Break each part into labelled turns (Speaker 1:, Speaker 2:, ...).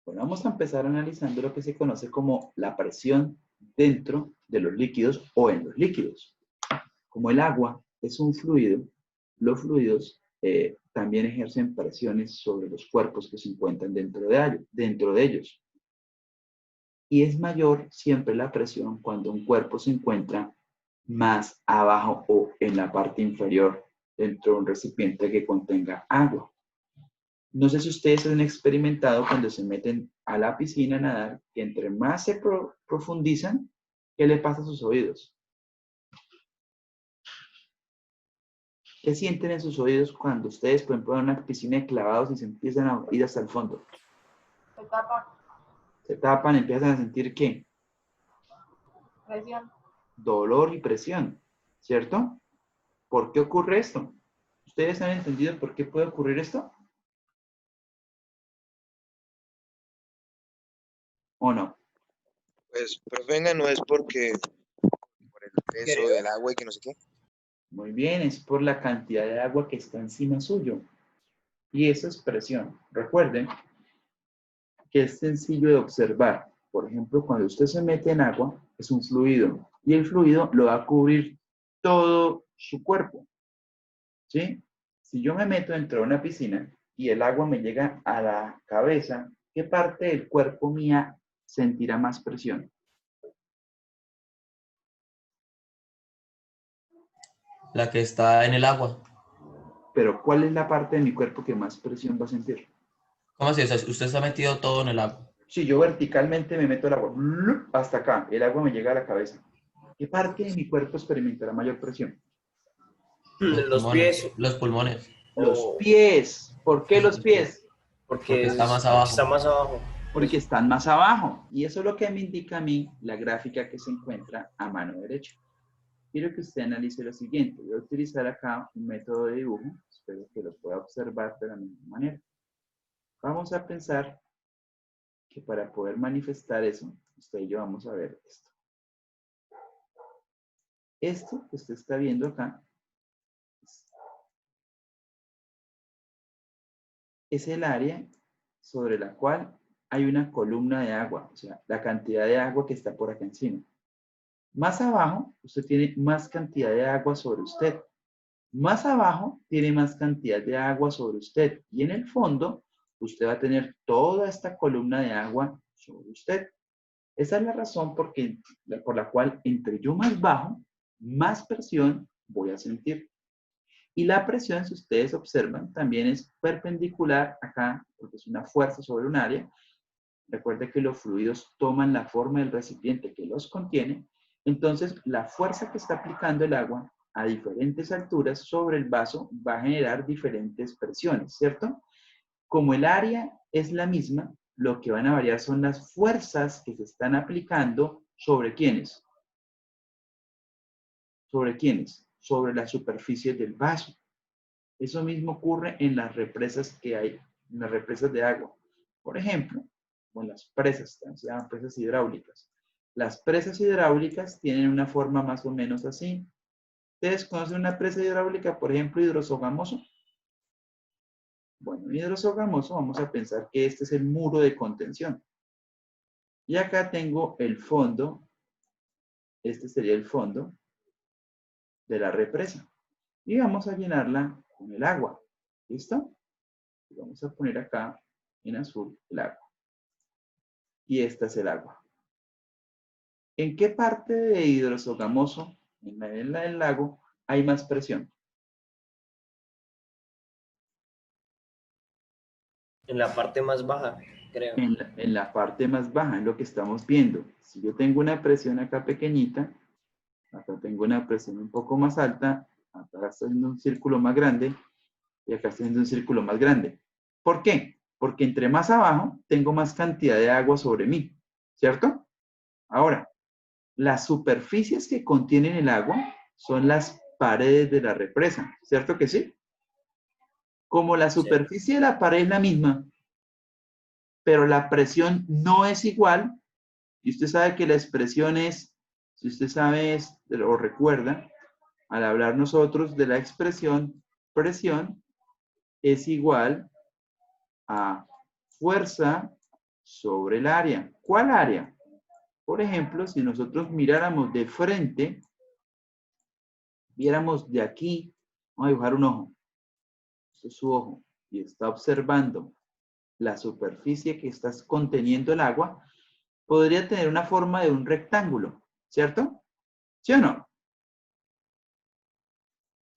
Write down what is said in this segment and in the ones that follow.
Speaker 1: Bueno, vamos a empezar analizando lo que se conoce como la presión dentro de los líquidos o en los líquidos. Como el agua es un fluido, los fluidos también ejercen presiones sobre los cuerpos que se encuentran dentro de ellos. Y es mayor siempre la presión cuando un cuerpo se encuentra más abajo o en la parte inferior dentro de un recipiente que contenga agua. No sé si ustedes han experimentado cuando se meten a la piscina a nadar, que entre más se profundizan, ¿qué le pasa a sus oídos? ¿Qué sienten en sus oídos cuando ustedes, por ejemplo, en una piscina de clavados y se empiezan a ir hasta el fondo?
Speaker 2: Se tapa.
Speaker 1: Se tapan, empiezan a sentir ¿qué?
Speaker 2: Presión.
Speaker 1: Dolor y presión, ¿cierto? ¿Por qué ocurre esto? ¿Ustedes han entendido por qué puede ocurrir esto? ¿O no?
Speaker 3: Pues, profe, venga, no es porque por el peso del agua y que no sé qué.
Speaker 1: Muy bien, es por la cantidad de agua que está encima suyo. Y eso es presión. Recuerden que es sencillo de observar. Por ejemplo, cuando usted se mete en agua, es un fluido. Y el fluido lo va a cubrir todo su cuerpo. ¿Sí? Si yo me meto dentro de una piscina y el agua me llega a la cabeza, ¿qué parte del cuerpo mía sentirá más presión?
Speaker 4: La que está en el agua.
Speaker 1: Pero ¿cuál es la parte de mi cuerpo que más presión va a sentir?
Speaker 4: ¿Cómo así? O sea, usted está metido todo en el agua.
Speaker 1: Si yo verticalmente me meto el agua hasta acá, el agua me llega a la cabeza. ¿Qué parte de mi cuerpo experimentará mayor presión?
Speaker 5: Los pies.
Speaker 4: Los pulmones.
Speaker 1: Los pies. ¿Por qué los pies?
Speaker 4: Porque está más
Speaker 5: Porque está
Speaker 4: abajo.
Speaker 5: más abajo.
Speaker 1: Porque están más abajo. Y eso es lo que me indica a mí la gráfica que se encuentra a mano derecha. Quiero que usted analice lo siguiente. Voy a utilizar acá un método de dibujo. Espero que lo pueda observar de la misma manera. Vamos a pensar que para poder manifestar eso, usted y yo vamos a ver esto. Esto que usted está viendo acá es el área sobre la cual hay una columna de agua, o sea, la cantidad de agua que está por acá encima. Más abajo, usted tiene más cantidad de agua sobre usted. Más abajo, tiene más cantidad de agua sobre usted. Y en el fondo, usted va a tener toda esta columna de agua sobre usted. Esa es la razón por la cual entre yo más bajo, más presión voy a sentir. Y la presión, si ustedes observan, también es perpendicular acá, porque es una fuerza sobre un área. Recuerde que los fluidos toman la forma del recipiente que los contiene. Entonces, la fuerza que está aplicando el agua a diferentes alturas sobre el vaso va a generar diferentes presiones, ¿cierto? Como el área es la misma, lo que van a variar son las fuerzas que se están aplicando sobre quiénes. ¿Sobre quiénes? Sobre la superficie del vaso. Eso mismo ocurre en las represas que hay, en las represas de agua. Por ejemplo, con las presas, se llaman presas hidráulicas. Las presas hidráulicas tienen una forma más o menos así. ¿Ustedes conocen una presa hidráulica, por ejemplo, hidrosogamoso? Bueno, en hidrosogamoso vamos a pensar que este es el muro de contención. Y acá tengo el fondo, este sería el fondo de la represa. Y vamos a llenarla con el agua. ¿Listo? Y vamos a poner acá en azul el agua. Y esta es el agua. ¿En qué parte de hidrosogamoso, en la del lago, hay más presión?
Speaker 5: En la parte más baja, creo.
Speaker 1: En la parte más baja, es lo que estamos viendo. Si yo tengo una presión acá pequeñita, acá tengo una presión un poco más alta, acá está haciendo un círculo más grande, y acá está haciendo un círculo más grande. ¿Por qué? Porque entre más abajo, tengo más cantidad de agua sobre mí, ¿cierto? Ahora, las superficies que contienen el agua son las paredes de la represa, ¿cierto que sí? Como la
Speaker 5: Sí.
Speaker 1: superficie de la pared es la misma, pero la presión no es igual, y usted sabe que la expresión es, si usted sabe o recuerda, al hablar nosotros de la expresión presión, es igual a fuerza sobre el área. ¿Cuál área? Por ejemplo, si nosotros miráramos de frente, viéramos de aquí, vamos a dibujar un ojo. Este es su ojo y está observando la superficie que está conteniendo el agua, podría tener una forma de un rectángulo, ¿cierto? ¿Sí o no?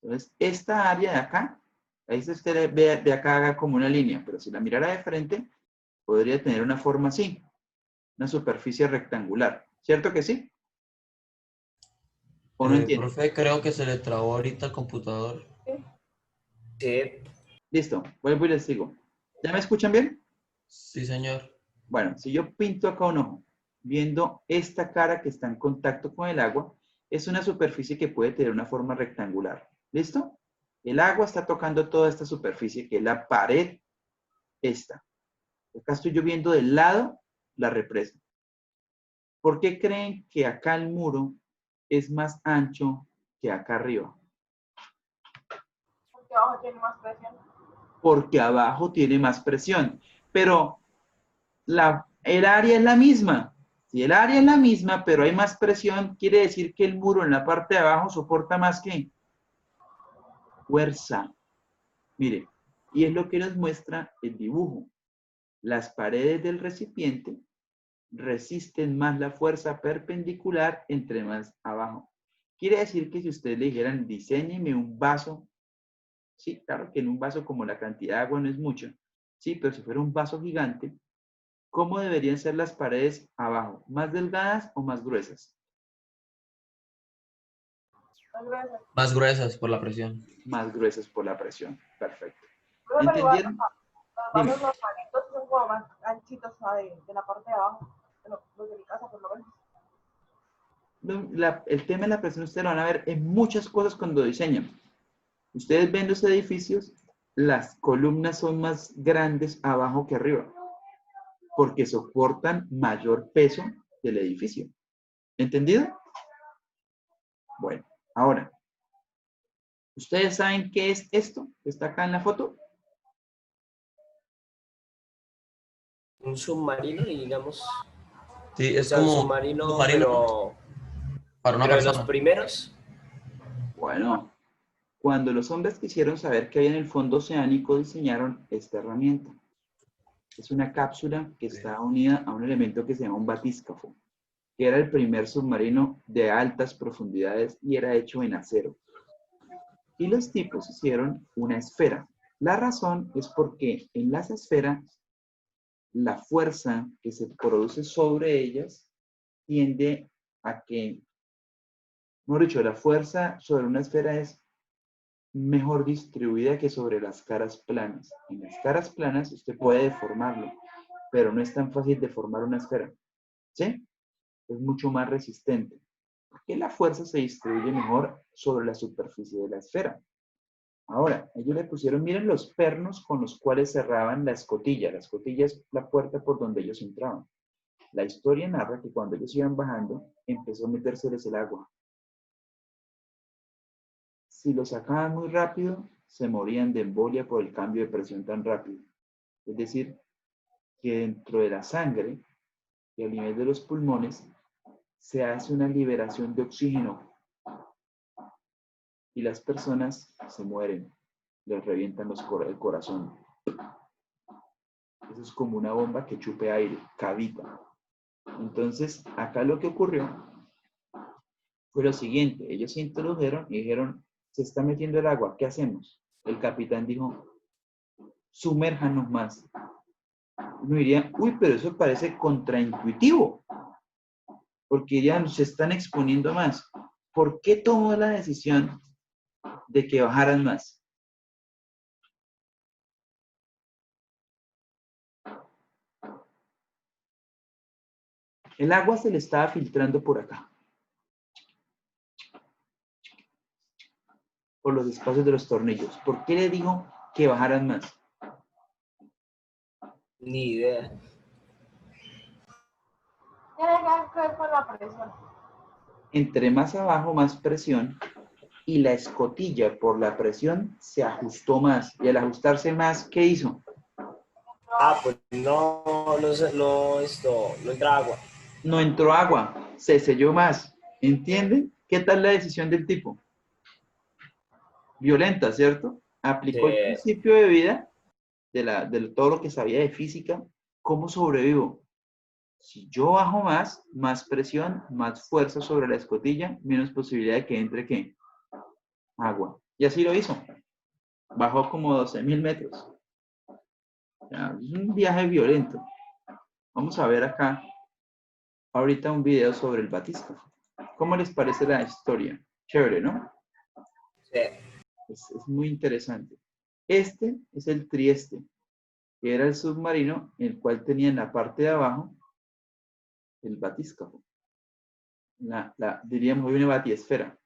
Speaker 1: Entonces, esta área de acá, ahí se usted ve de acá haga como una línea, pero si la mirara de frente, podría tener una forma así, una superficie rectangular, ¿cierto que sí? ¿O no entiende?
Speaker 4: Profe, creo que se le trabó ahorita el computador.
Speaker 5: Sí.
Speaker 1: Listo, vuelvo y les digo. ¿Ya me escuchan bien?
Speaker 4: Sí, señor.
Speaker 1: Bueno, si yo pinto acá un ojo, viendo esta cara que está en contacto con el agua, es una superficie que puede tener una forma rectangular. ¿Listo? El agua está tocando toda esta superficie, que es la pared esta. Acá estoy yo viendo del lado la represa. ¿Por qué creen que acá el muro es más ancho que acá arriba?
Speaker 2: Porque abajo tiene más presión.
Speaker 1: Porque abajo tiene más presión. Pero el área es la misma. Si el área es la misma, pero hay más presión, quiere decir que el muro en la parte de abajo soporta más que fuerza. Mire, y es lo que nos muestra el dibujo. Las paredes del recipiente resisten más la fuerza perpendicular entre más abajo. Quiere decir que si ustedes le dijeran, diséñeme un vaso, sí, claro que en un vaso como la cantidad de agua no es mucho, sí, pero si fuera un vaso gigante, ¿cómo deberían ser las paredes abajo? ¿Más delgadas o más gruesas?
Speaker 2: Más gruesas.
Speaker 4: Más gruesas por la presión.
Speaker 1: Más gruesas por la presión. Perfecto.
Speaker 2: Pero igual,
Speaker 1: ¿Entendieron?
Speaker 2: los vasos normalitos son como más anchitos, ¿sabes? De la parte de abajo. Los de mi casa, por lo menos.
Speaker 1: El tema de la presión ustedes lo van a ver en muchas cosas cuando diseñan. Ustedes ven los edificios, las columnas son más grandes abajo que arriba, porque soportan mayor peso del edificio. ¿Entendido? Bueno, ahora, ¿ustedes saben qué es esto que está acá en la foto?
Speaker 5: Un submarino, digamos.
Speaker 4: Sí,
Speaker 5: O
Speaker 4: es
Speaker 5: sea, un
Speaker 4: como un
Speaker 5: submarino,
Speaker 4: submarino para una
Speaker 5: pero de los
Speaker 4: persona.
Speaker 5: primeros.
Speaker 1: Bueno, cuando los hombres quisieron saber qué había en el fondo oceánico, diseñaron esta herramienta. Es una cápsula que está unida a un elemento que se llama un batíscafo, que era el primer submarino de altas profundidades y era hecho en acero. Y los tipos hicieron una esfera. La razón es porque en las esferas la fuerza que se produce sobre ellas tiende a que, mejor dicho, la fuerza sobre una esfera es mejor distribuida que sobre las caras planas. En las caras planas usted puede deformarlo, pero no es tan fácil deformar una esfera. ¿Sí? Es mucho más resistente, porque la fuerza se distribuye mejor sobre la superficie de la esfera. Ahora, ellos le pusieron, miren los pernos con los cuales cerraban la escotilla. La escotilla es la puerta por donde ellos entraban. La historia narra que cuando ellos iban bajando, empezó a metérseles el agua. Si lo sacaban muy rápido, se morían de embolia por el cambio de presión tan rápido. Es decir, que dentro de la sangre y al nivel de los pulmones, se hace una liberación de oxígeno y las personas se mueren, les revientan el corazón. Eso es como una bomba que chupe aire, cavita. Entonces, acá lo que ocurrió fue lo siguiente. Ellos se introdujeron y dijeron, se está metiendo el agua, ¿qué hacemos? El capitán dijo, sumérjanos más. Uno diría, uy, pero eso parece contraintuitivo, porque ya se están exponiendo más. ¿Por qué tomó la decisión de que bajaran más? El agua se le estaba filtrando por acá, por los espacios de los tornillos. ¿Por qué le digo que bajaran más?
Speaker 5: Ni idea.
Speaker 2: Tiene que ver con la presión.
Speaker 1: Entre más abajo, más presión, y la escotilla por la presión se ajustó más. Y al ajustarse más, ¿qué hizo?
Speaker 2: Entró
Speaker 5: Ah, pues no entra agua.
Speaker 1: No entró agua, se selló más. ¿Entienden? ¿Qué tal la decisión del tipo? Violenta, ¿cierto? Aplicó el
Speaker 5: Se-
Speaker 1: principio de vida de todo lo que sabía de física. ¿Cómo sobrevivo? Si yo bajo más, más presión, más fuerza sobre la escotilla, menos posibilidad de que entre ¿qué? Agua. Y así lo hizo. Bajó como 12.000 metros. O sea, es un viaje violento. Vamos a ver acá ahorita un video sobre el batiscafo. ¿Cómo les parece la historia? Chévere, ¿no?
Speaker 5: se-
Speaker 1: Es muy interesante. Este es el Trieste, que era el submarino en el cual tenía en la parte de abajo el batiscafo. Diríamos una batiesfera,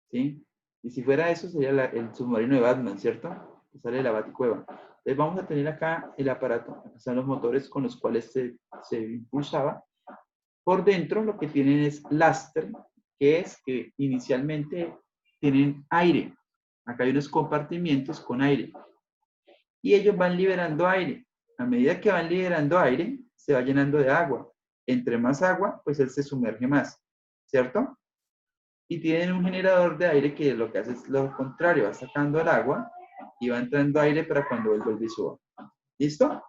Speaker 1: ¿sí? Y si fuera eso, sería el submarino de Batman, ¿cierto? Que sale de la baticueva. Entonces vamos a tener acá el aparato, acá están los motores con los cuales se impulsaba. Por dentro lo que tienen es lastre, que es que inicialmente tienen aire. Acá hay unos compartimientos con aire. Y ellos van liberando aire. A medida que van liberando aire, se va llenando de agua. Entre más agua, pues él se sumerge más, ¿cierto? Y tienen un generador de aire que lo que hace es lo contrario, va sacando el agua y va entrando aire para cuando vuelva y suba. ¿Listo?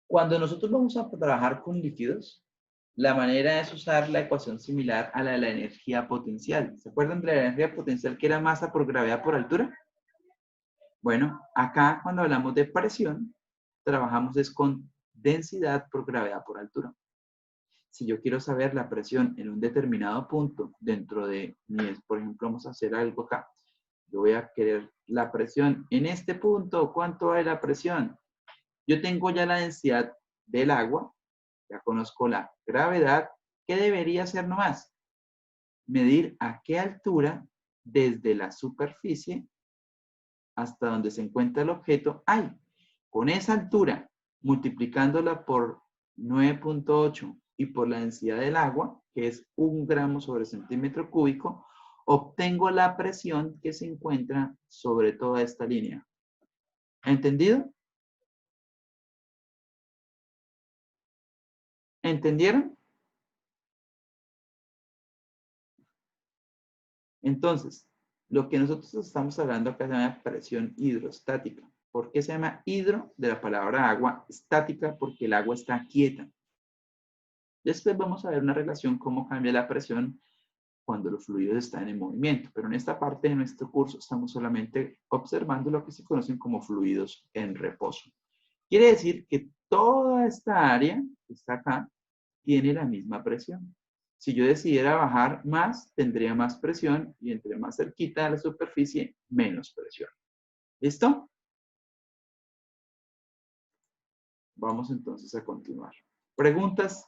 Speaker 1: Cuando nosotros vamos a trabajar con líquidos, la manera es usar la ecuación similar a la de la energía potencial. ¿Se acuerdan de la energía potencial que era masa por gravedad por altura? Bueno, acá cuando hablamos de presión, trabajamos es con densidad por gravedad por altura. Si yo quiero saber la presión en un determinado punto dentro de por ejemplo, vamos a hacer algo acá. Yo voy a querer la presión en este punto. ¿Cuánto hay la presión? Yo tengo ya la densidad del agua, ya conozco la gravedad. ¿Qué debería hacer nomás? Medir a qué altura desde la superficie hasta donde se encuentra el objeto hay. Con esa altura, multiplicándola por 9.8 y por la densidad del agua, que es 1 gramo sobre centímetro cúbico, obtengo la presión que se encuentra sobre toda esta línea. ¿Entendido? ¿Entendieron? Entonces, lo que nosotros estamos hablando acá se llama presión hidrostática. ¿Por qué se llama hidro? De la palabra agua, estática, porque el agua está quieta. Después vamos a ver una relación cómo cambia la presión cuando los fluidos están en movimiento. Pero en esta parte de nuestro curso estamos solamente observando lo que se conocen como fluidos en reposo. Quiere decir que toda esta área que está acá tiene la misma presión. Si yo decidiera bajar más, tendría más presión y entre más cerquita de la superficie, menos presión. ¿Listo? Vamos entonces a continuar. ¿Preguntas?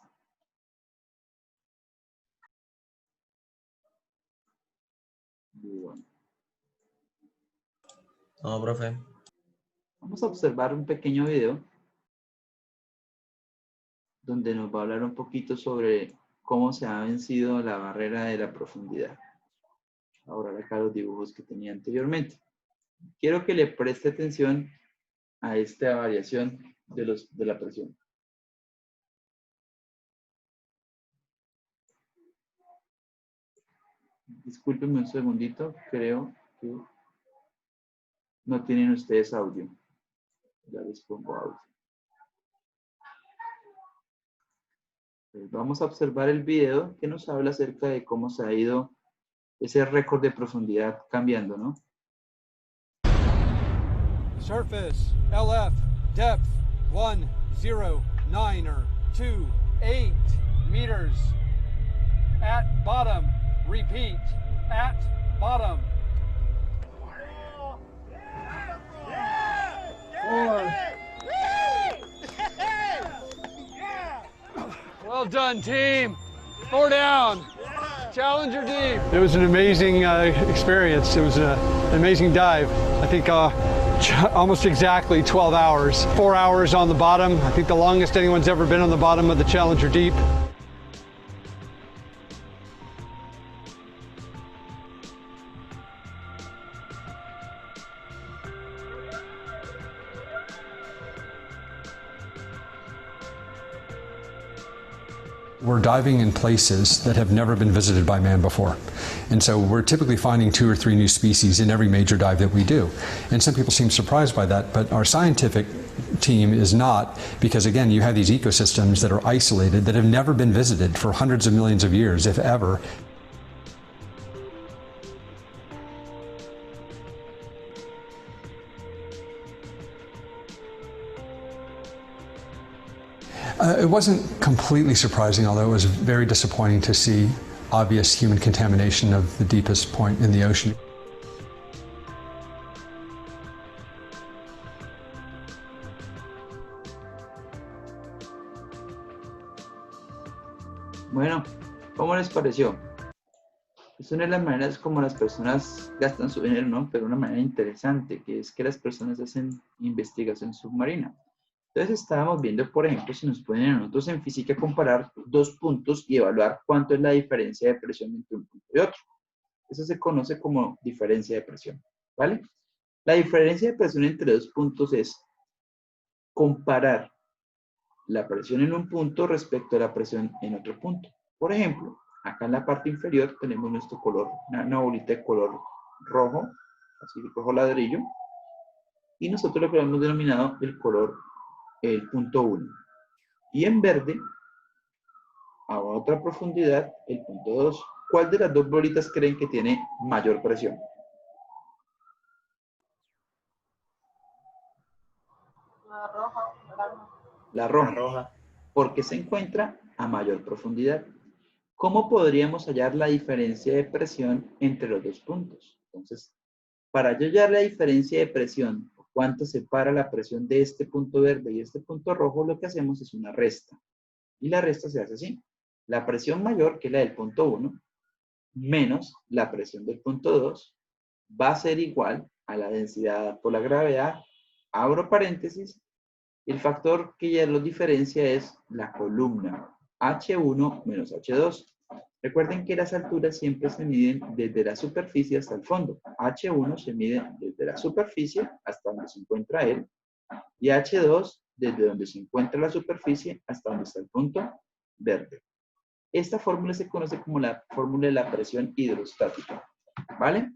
Speaker 1: Bueno.
Speaker 4: No, profe.
Speaker 1: Vamos a observar un pequeño video donde nos va a hablar un poquito sobre cómo se ha vencido la barrera de la profundidad. Ahora acá los dibujos que tenía anteriormente. Quiero que le preste atención a esta variación de la presión. Discúlpenme un segundito, creo que no tienen ustedes audio. Ya les pongo audio. Pues vamos a observar el video que nos habla acerca de cómo se ha ido ese récord de profundidad cambiando, ¿no?
Speaker 6: Surface, LF, depth 109.28 meters. At bottom, repeat, at bottom. 4. Well done, team. 4 down. Challenger deep. It was an amazing experience. It was an amazing dive. I think almost exactly 12 hours. 4 hours on the bottom. I think the longest anyone's ever been on the bottom of the Challenger Deep. We're diving in places that have never been visited by man before. And so we're typically finding 2 or 3 new species in every major dive that we do. And some people seem surprised by that, but our scientific team is not, because again, you have these ecosystems that are isolated, that have never been visited for hundreds of millions of years, if ever. It wasn't completely surprising, although it was very disappointing to see obvious human contamination of the deepest point in the ocean.
Speaker 1: Bueno, ¿cómo les pareció? Es una de las maneras como las personas gastan su dinero, ¿no? Pero una manera interesante, que es que las personas hacen investigación submarina. Entonces estábamos viendo, por ejemplo, si nos pueden a nosotros en física comparar 2 puntos y evaluar cuánto es la diferencia de presión entre un punto y otro. Eso se conoce como diferencia de presión, ¿vale? La diferencia de presión entre 2 puntos es comparar la presión en un punto respecto a la presión en otro punto. Por ejemplo, acá en la parte inferior tenemos nuestro color, una bolita de color rojo, así rojo ladrillo, y nosotros lo que hemos denominado el punto 1. Y en verde, a otra profundidad, el punto 2. ¿Cuál de las 2 bolitas creen que tiene mayor presión?
Speaker 2: La roja, naranja.
Speaker 1: La roja.
Speaker 5: La roja.
Speaker 1: Porque se encuentra a mayor profundidad. ¿Cómo podríamos hallar la diferencia de presión entre los 2 puntos? Entonces, para yo hallar la diferencia de presión, cuánto separa la presión de este punto verde y este punto rojo, lo que hacemos es una resta. Y la resta se hace así. La presión mayor, que es la del punto 1, menos la presión del punto 2, va a ser igual a la densidad por la gravedad, abro paréntesis, el factor que ya los diferencia es la columna H1 menos H2. Recuerden que las alturas siempre se miden desde la superficie hasta el fondo. H1 se mide desde la superficie hasta donde se encuentra él, y H2 desde donde se encuentra la superficie hasta donde está el punto verde. Esta fórmula se conoce como la fórmula de la presión hidrostática, ¿vale?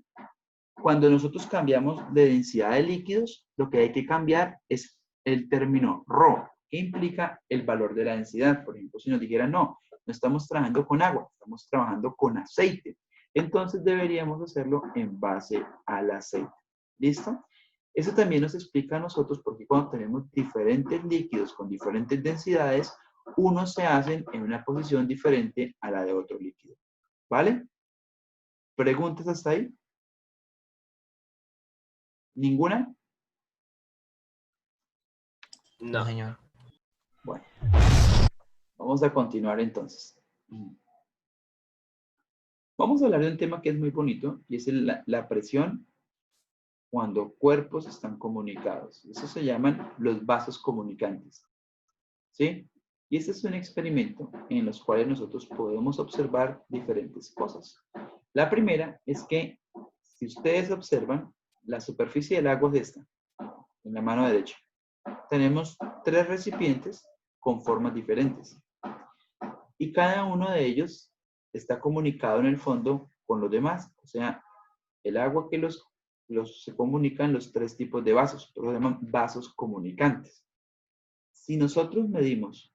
Speaker 1: Cuando nosotros cambiamos de densidad de líquidos, lo que hay que cambiar es el término ρ, que implica el valor de la densidad. Por ejemplo, si nos dijeran, no estamos trabajando con agua, estamos trabajando con aceite, entonces deberíamos hacerlo en base al aceite. ¿Listo? Eso también nos explica a nosotros porque cuando tenemos diferentes líquidos con diferentes densidades, unos se hacen en una posición diferente a la de otro líquido. ¿Vale? ¿Preguntas hasta ahí? ¿Ninguna?
Speaker 5: No, señor.
Speaker 1: Bueno, vamos a continuar entonces. Vamos a hablar de un tema que es muy bonito y es la presión cuando cuerpos están comunicados. Eso se llaman los vasos comunicantes. ¿Sí? Y este es un experimento en los cuales nosotros podemos observar diferentes cosas. La primera es que, si ustedes observan, la superficie del agua es esta, en la mano derecha. Tenemos 3 recipientes con formas diferentes. Y cada uno de ellos está comunicado en el fondo con los demás. O sea, el agua que se comunican los 3 tipos de vasos, los llaman vasos comunicantes. Si nosotros medimos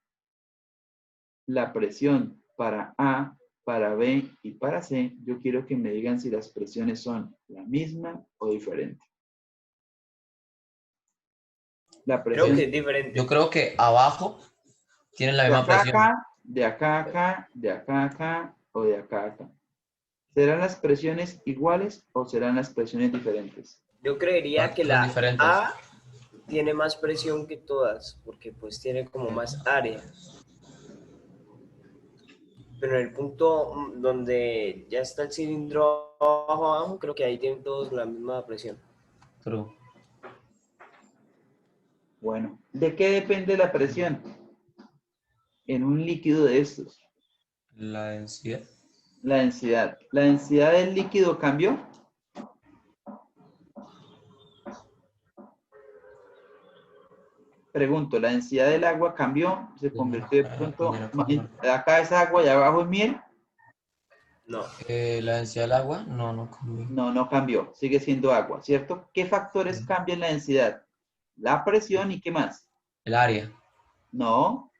Speaker 1: la presión para A, para B y para C, yo quiero que me digan si las presiones son la misma o diferente. La presión,
Speaker 5: Creo que es diferente.
Speaker 4: Yo creo que abajo tienen la
Speaker 1: de
Speaker 4: misma
Speaker 1: acá a
Speaker 4: presión.
Speaker 1: acá, de acá a acá, de acá a acá o de acá a acá. ¿Serán las presiones iguales o serán las presiones diferentes?
Speaker 5: Yo creería que
Speaker 4: Son
Speaker 5: la
Speaker 4: diferentes.
Speaker 5: A tiene más presión que todas, porque pues tiene como más área. Pero en el punto donde ya está el cilindro abajo, creo que ahí tienen todos la misma presión.
Speaker 4: True.
Speaker 1: Bueno, ¿de qué depende la presión en un líquido de estos?
Speaker 4: La densidad.
Speaker 1: La densidad. ¿La densidad del líquido cambió? pregunto, ¿la densidad del agua cambió? ¿Se convirtió de pronto? ¿Acá es agua y abajo es miel?
Speaker 5: No,
Speaker 4: La densidad del agua, no cambió.
Speaker 1: No, no cambió. Sigue siendo agua, ¿cierto? ¿Qué factores cambian la densidad? La presión y ¿qué más?
Speaker 4: El área.
Speaker 1: No,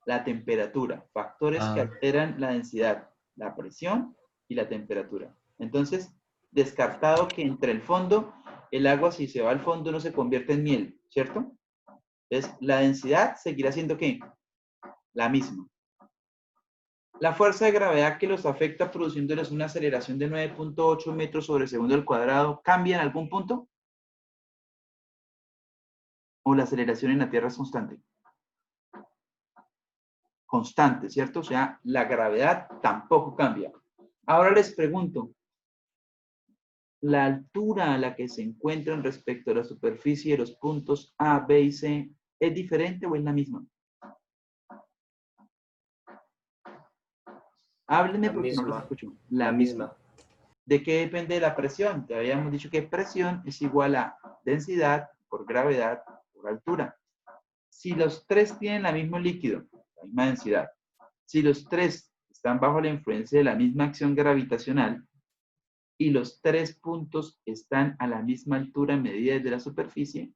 Speaker 1: la temperatura. Factores que
Speaker 4: Ah.
Speaker 1: alteran la densidad, la presión y la temperatura. Entonces, descartado que entre el fondo, el agua si se va al fondo no se convierte en miel, ¿cierto? Entonces, la densidad seguirá siendo ¿qué? La misma. La fuerza de gravedad que los afecta produciéndoles una aceleración de 9.8 metros sobre segundo al cuadrado, ¿cambia en algún punto? ¿O la aceleración en la Tierra es constante? Constante, ¿cierto? O sea, la gravedad tampoco cambia. Ahora les pregunto, ¿la altura a la que se encuentran respecto a la superficie de los puntos A, B y C es diferente o es la misma? Háblenme
Speaker 5: la
Speaker 1: porque no los
Speaker 5: misma.
Speaker 1: escucho.
Speaker 5: La misma.
Speaker 1: ¿De qué depende la presión? Te habíamos dicho que presión es igual a densidad por gravedad por altura. Si los tres tienen el mismo líquido, la misma densidad, si los tres están bajo la influencia de la misma acción gravitacional y los tres puntos están a la misma altura medida desde la superficie,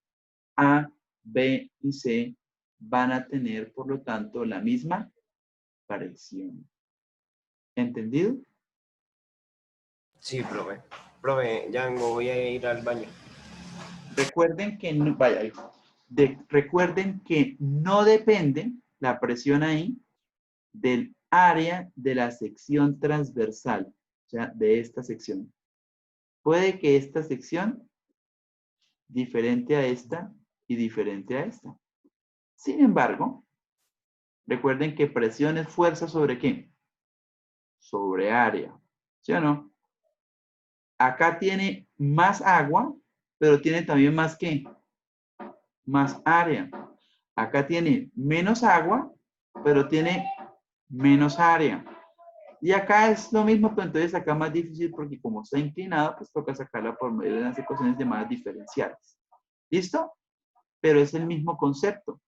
Speaker 1: A, B y C van a tener, por lo tanto, la misma presión. ¿Entendido?
Speaker 5: Sí, profe. Profe, ya vengo, voy a ir al baño.
Speaker 1: Recuerden que no, recuerden que no depende la presión ahí del área de la sección transversal, o sea, de esta sección. Puede que esta sección diferente a esta y diferente a esta. Sin embargo, recuerden que presión es fuerza sobre ¿qué? Sobre área, ¿sí o no? Acá tiene más agua, pero tiene también más ¿qué? Más área. Acá tiene menos agua, pero tiene menos área. Y acá es lo mismo, pero entonces acá más difícil porque como está inclinado, pues toca sacarla por medio de unas ecuaciones llamadas diferenciales. ¿Listo? Pero es el mismo concepto.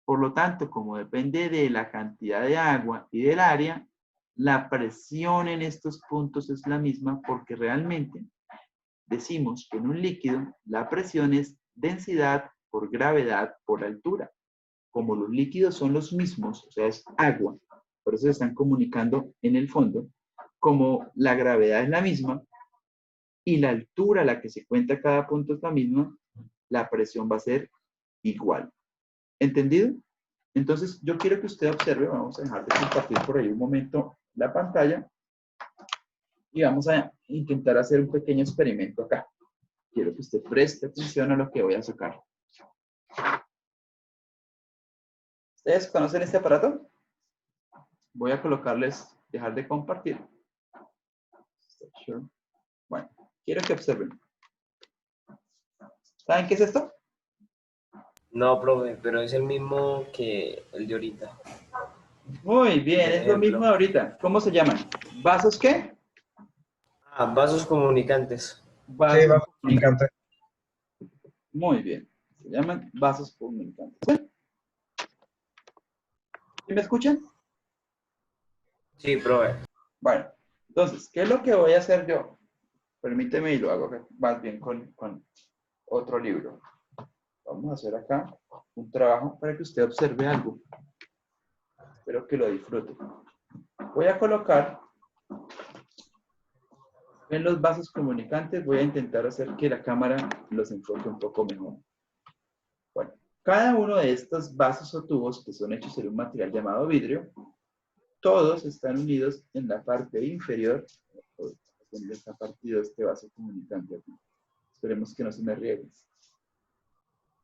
Speaker 1: Por lo tanto, como depende de la cantidad de agua y del área, la presión en estos puntos es la misma porque realmente decimos que en un líquido la presión es densidad por gravedad por altura. Como los líquidos son los mismos, o sea, es agua, por eso se están comunicando en el fondo, como la gravedad es la misma y la altura a la que se cuenta cada punto es la misma, la presión va a ser igual. ¿Entendido? Entonces, yo quiero que usted observe, vamos a dejar de compartir por ahí un momento la pantalla y vamos a intentar hacer un pequeño experimento acá. Quiero que usted preste atención a lo que voy a sacar. ¿Ustedes conocen este aparato? Voy a colocarles, dejar de compartir. Bueno, quiero que observen. ¿Saben qué es esto?
Speaker 5: No, profe, pero es el mismo que el de ahorita.
Speaker 1: Muy bien,
Speaker 5: Por
Speaker 1: es lo mismo
Speaker 5: ejemplo.
Speaker 1: de ahorita. ¿Cómo se llaman? ¿Vasos qué?
Speaker 5: Ah, vasos comunicantes.
Speaker 1: Vasos
Speaker 7: va comunicante.
Speaker 1: Muy bien. Se llaman vasos comunicantes. ¿Sí? ¿Sí me escuchan?
Speaker 5: Sí, profe.
Speaker 1: Bueno, entonces, ¿qué es lo que voy a hacer yo? Permíteme y lo hago más bien con otro libro. Vamos a hacer acá un trabajo para que usted observe algo. Espero que lo disfrute. Voy a colocar en los vasos comunicantes, voy a intentar hacer que la cámara los enfoque un poco mejor. Bueno, cada uno de estos vasos o tubos que son hechos en un material llamado vidrio, todos están unidos en la parte inferior. ¿Dónde está partido este vaso comunicante aquí? Esperemos que no se me riegue.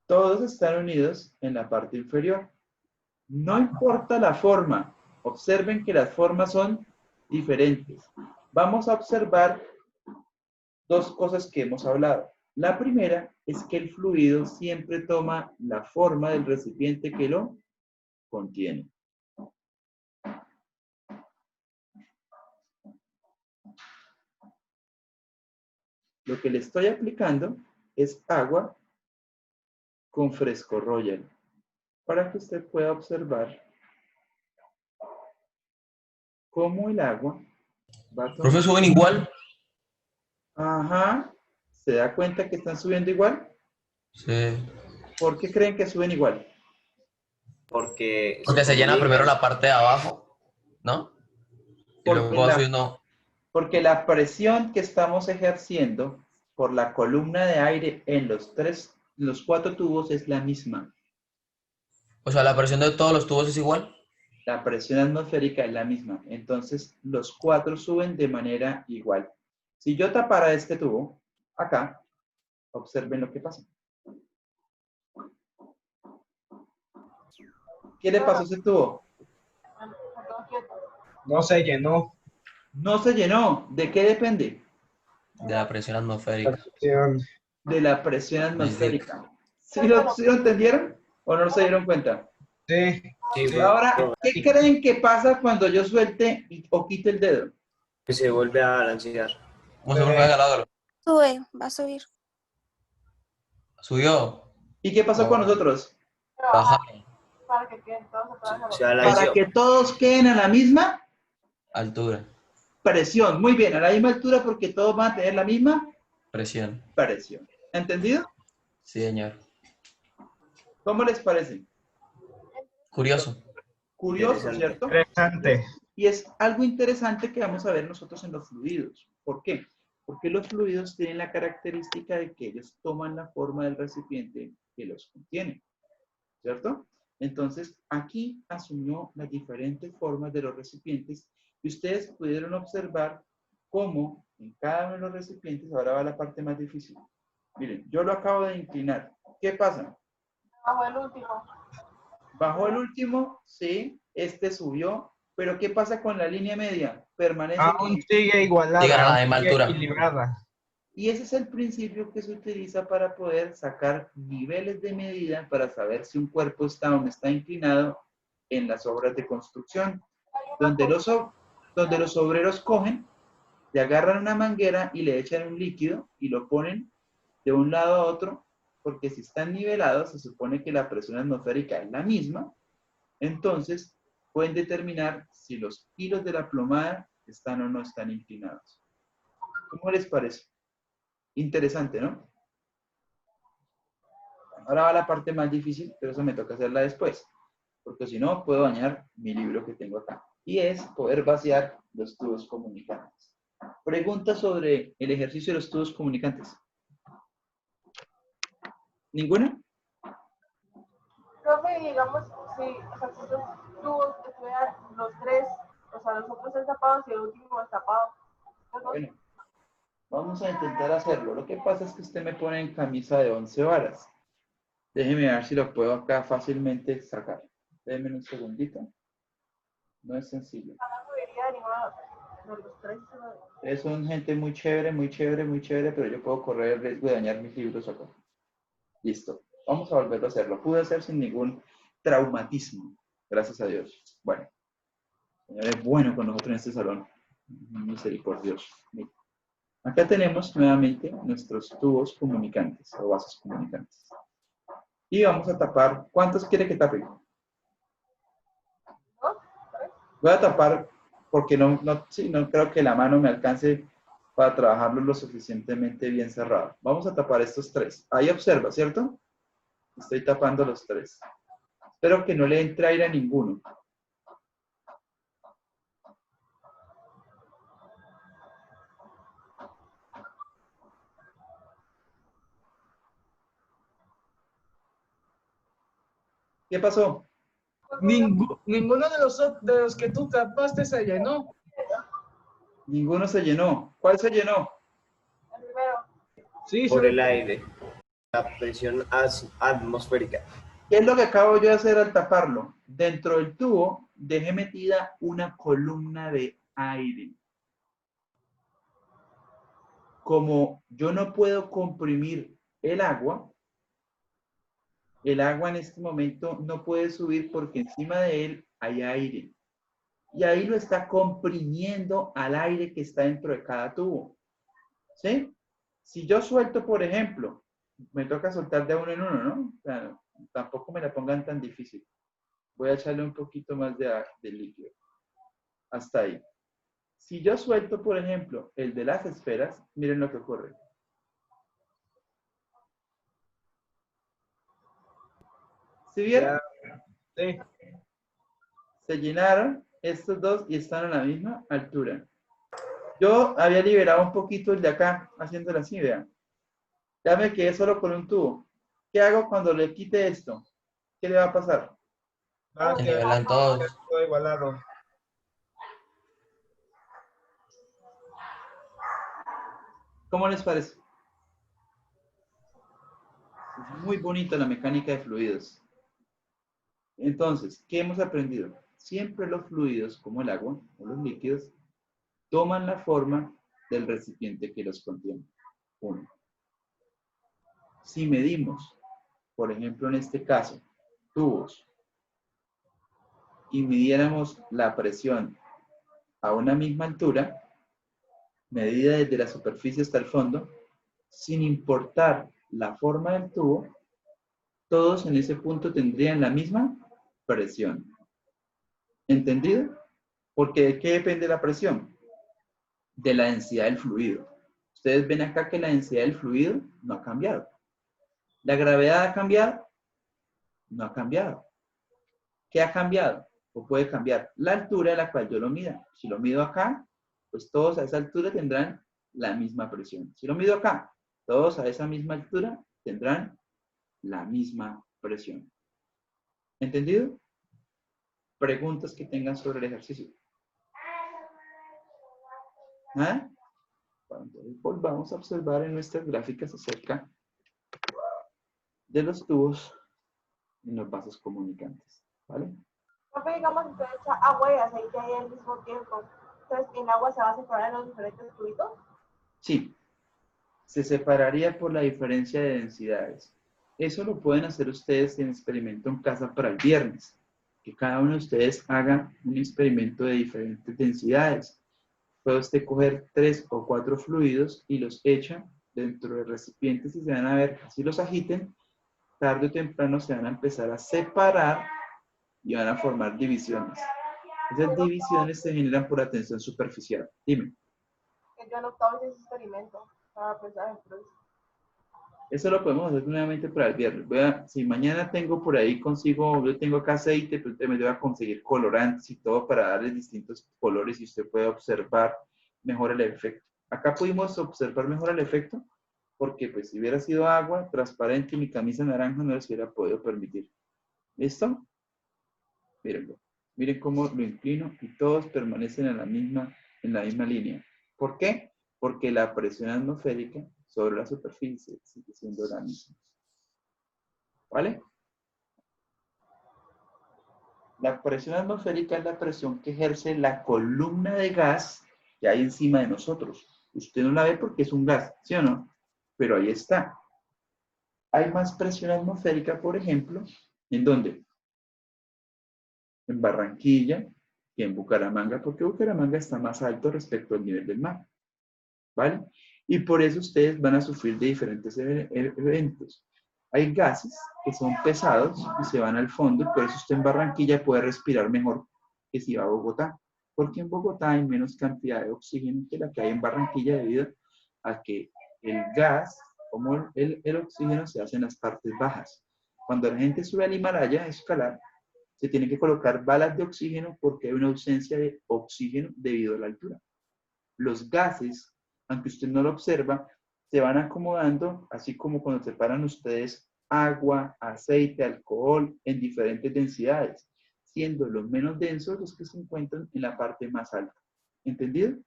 Speaker 1: Todos están unidos en la parte inferior. No importa la forma. Observen que las formas son diferentes. Vamos a observar dos cosas que hemos hablado. La primera es que el fluido siempre toma la forma del recipiente que lo contiene. Lo que le estoy aplicando es agua con Fresco Royal. para que usted pueda observar cómo el agua va a tomar.
Speaker 4: Profe, ¿suben igual?
Speaker 1: Ajá. ¿Se da cuenta que están subiendo igual?
Speaker 4: Sí.
Speaker 1: ¿Por qué creen que suben igual?
Speaker 5: Porque
Speaker 4: Porque se llena
Speaker 5: comunican.
Speaker 4: primero la parte de abajo, ¿no? Y
Speaker 1: Porque
Speaker 4: luego va subiendo.
Speaker 1: Porque la presión que estamos ejerciendo por la columna de aire en los 4 tubos es la misma.
Speaker 4: O sea, la presión de todos los tubos es igual.
Speaker 1: La presión atmosférica es la misma. Entonces, los 4 suben de manera igual. Si yo tapara este tubo, acá, observen lo que pasa. ¿Qué le pasó a ese tubo?
Speaker 7: No se llenó.
Speaker 1: No se llenó. ¿De qué depende?
Speaker 4: De la presión atmosférica.
Speaker 1: De la presión atmosférica. ¿Sí lo entendieron o no se dieron cuenta?
Speaker 7: Sí.
Speaker 5: Sí,
Speaker 1: Ahora, ¿qué creen que pasa cuando yo suelte o quite el dedo?
Speaker 5: que se vuelve a balancear.
Speaker 4: ¿Cómo se profe? Hágalo.
Speaker 8: Sube, va a subir.
Speaker 4: ¿Subió?
Speaker 1: ¿Y qué pasó con nosotros?
Speaker 4: Baja.
Speaker 2: Para que queden todos otra vez a
Speaker 5: Se
Speaker 2: la
Speaker 1: Para
Speaker 5: balanceó.
Speaker 1: que todos queden a la misma
Speaker 4: Altura.
Speaker 1: presión. Muy bien, a la misma altura porque todos van a tener la misma
Speaker 4: Presión.
Speaker 1: presión. ¿Entendido?
Speaker 4: Sí, señor.
Speaker 1: ¿Cómo les parece?
Speaker 4: Curioso.
Speaker 1: Curioso,
Speaker 5: Interesante.
Speaker 1: ¿cierto?
Speaker 7: Interesante.
Speaker 1: Y es algo interesante que vamos a ver nosotros en los fluidos. ¿Por qué? Porque los fluidos tienen la característica de que ellos toman la forma del recipiente que los contiene, ¿cierto? Entonces, aquí asumió las diferentes formas de los recipientes y ustedes pudieron observar cómo en cada uno de los recipientes, ahora va la parte más difícil. Miren, yo lo acabo de inclinar. ¿Qué pasa?
Speaker 2: bajo el último.
Speaker 1: Bajó el último, sí, este subió, pero ¿qué pasa con la línea media? Permanece
Speaker 7: Aún
Speaker 1: aquí.
Speaker 7: sigue igualada.
Speaker 4: Sigue a la
Speaker 7: aún
Speaker 4: misma
Speaker 7: sigue
Speaker 4: altura.
Speaker 7: equilibrada.
Speaker 1: Y ese es el principio que se utiliza para poder sacar niveles de medida para saber si un cuerpo está o no está inclinado en las obras de construcción, donde los obreros cogen, le agarran una manguera y le echan un líquido y lo ponen de un lado a otro, porque si están nivelados, se supone que la presión atmosférica es la misma, entonces pueden determinar si los hilos de la plomada están o no están inclinados. ¿Cómo les parece? Interesante, ¿no? Ahora va la parte más difícil, pero eso me toca hacerla después, porque si no, puedo dañar mi libro que tengo acá. Y es poder vaciar los tubos comunicantes. Pregunta sobre el ejercicio de los tubos comunicantes. ¿Ninguna?
Speaker 2: Profe, digamos, si esos tubos estuvieran los 3, o sea, los otros están tapados y el último es tapado.
Speaker 1: Bueno, vamos a intentar hacerlo. Lo que pasa es que usted me pone en camisa de 11 varas. Déjeme ver si lo puedo acá fácilmente sacar. Déjeme un segundito. No es sencillo.
Speaker 2: Los 3
Speaker 1: Es un gente muy chévere, muy chévere, muy chévere, pero yo puedo correr el riesgo de dañar mis libros acá. Listo. Vamos a volverlo a hacer. Lo pude hacer sin ningún traumatismo. Gracias a Dios. Bueno. El Señor es bueno con nosotros en este salón. Misericordioso. Acá tenemos nuevamente nuestros tubos comunicantes o vasos comunicantes. Y vamos a tapar. ¿Cuántos quiere que tape? Voy a tapar porque no creo que la mano me alcance para trabajarlo lo suficientemente bien cerrado. Vamos a tapar estos 3. Ahí observa, ¿cierto? Estoy tapando los 3. Espero que no le entre aire a ninguno. ¿Qué pasó?
Speaker 7: Ninguno de los que tú tapaste se llenó.
Speaker 1: Ninguno se llenó. ¿Cuál se llenó?
Speaker 2: El primero.
Speaker 7: Sí,
Speaker 5: Por el aire. La presión atmosférica.
Speaker 1: ¿Qué es lo que acabo yo de hacer al taparlo? Dentro del tubo dejé metida una columna de aire. Como yo no puedo comprimir el agua en este momento no puede subir porque encima de él hay aire. Y ahí lo está comprimiendo al aire que está dentro de cada tubo. ¿Sí? Si yo suelto, por ejemplo, me toca soltar de uno en uno, ¿no? O sea, Tampoco me la pongan tan difícil. Voy a echarle un poquito más de líquido. Hasta ahí. Si yo suelto, por ejemplo, el de las esferas, miren lo que ocurre. ¿Sí vieron?
Speaker 7: Sí.
Speaker 1: Se llenaron estos dos y están a la misma altura. Yo había liberado un poquito el de acá, haciéndolo así, vean. Ya me quedé solo con un tubo. ¿Qué hago cuando le quite esto? ¿Qué le va a pasar?
Speaker 7: Ah,
Speaker 4: Se
Speaker 7: que
Speaker 4: nivelan todos.
Speaker 7: todo igualado.
Speaker 1: ¿Cómo les parece? Es muy bonita la mecánica de fluidos. Entonces, ¿qué hemos aprendido? Siempre los fluidos, como el agua o los líquidos, toman la forma del recipiente que los contiene. 1. Si medimos, por ejemplo, en este caso, tubos, y midiéramos la presión a una misma altura, medida desde la superficie hasta el fondo, sin importar la forma del tubo, todos en ese punto tendrían la misma presión. ¿Entendido? Porque ¿de qué depende la presión? De la densidad del fluido. Ustedes ven acá que la densidad del fluido no ha cambiado. ¿La gravedad ha cambiado? No ha cambiado. ¿Qué ha cambiado? O puede cambiar la altura a la cual yo lo mida. Si lo mido acá, pues todos a esa altura tendrán la misma presión. Si lo mido acá, todos a esa misma altura tendrán la misma presión. ¿Entendido? Preguntas que tengan sobre el ejercicio. ¿Ah? Cuando volvamos a observar en nuestras gráficas acerca de los tubos en los vasos comunicantes. ¿Vale?
Speaker 2: Profe, digamos, entonces echa agua y aceite ahí al mismo tiempo. Entonces, ¿en agua se va a separar en los diferentes tubitos?
Speaker 1: Sí. Se separaría por la diferencia de densidades. Eso lo pueden hacer ustedes en experimento en casa para el viernes. Que cada uno de ustedes haga un experimento de diferentes densidades. Puede usted coger 3 o 4 fluidos y los echa dentro de recipientes y se van a ver, así los agiten, tarde o temprano se van a empezar a separar y van a formar divisiones. Esas divisiones se generan por la tensión superficial. Dime.
Speaker 2: Que yo no estaba en ese experimento para pensar en eso.
Speaker 1: Eso lo podemos hacer nuevamente para el viernes. Si mañana tengo por ahí, yo tengo acá aceite, pues me voy a conseguir colorantes y todo para darles distintos colores y usted puede observar mejor el efecto. Acá pudimos observar mejor el efecto porque pues si hubiera sido agua transparente y mi camisa naranja no les hubiera podido permitir. ¿Listo? Mírenlo. Miren cómo lo inclino y todos permanecen en la misma línea. ¿Por qué? Porque la presión atmosférica sobre la superficie sigue siendo la misma. ¿Vale? La presión atmosférica es la presión que ejerce la columna de gas que hay encima de nosotros. Usted no la ve porque es un gas, ¿sí o no? Pero ahí está. Hay más presión atmosférica, por ejemplo, ¿en dónde? En Barranquilla que en Bucaramanga, porque Bucaramanga está más alto respecto al nivel del mar. ¿Vale? Y por eso ustedes van a sufrir de diferentes eventos. Hay gases que son pesados y se van al fondo, y por eso usted en Barranquilla puede respirar mejor que si va a Bogotá. Porque en Bogotá hay menos cantidad de oxígeno que la que hay en Barranquilla debido a que el gas, como el oxígeno, se hace en las partes bajas. Cuando la gente sube al Himalaya a escalar, se tiene que colocar balas de oxígeno porque hay una ausencia de oxígeno debido a la altura. Los gases, aunque usted no lo observa, se van acomodando, así como cuando separan ustedes agua, aceite, alcohol en diferentes densidades, siendo los menos densos los que se encuentran en la parte más alta. ¿Entendido?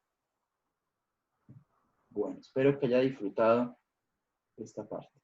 Speaker 1: Bueno, espero que haya disfrutado esta parte.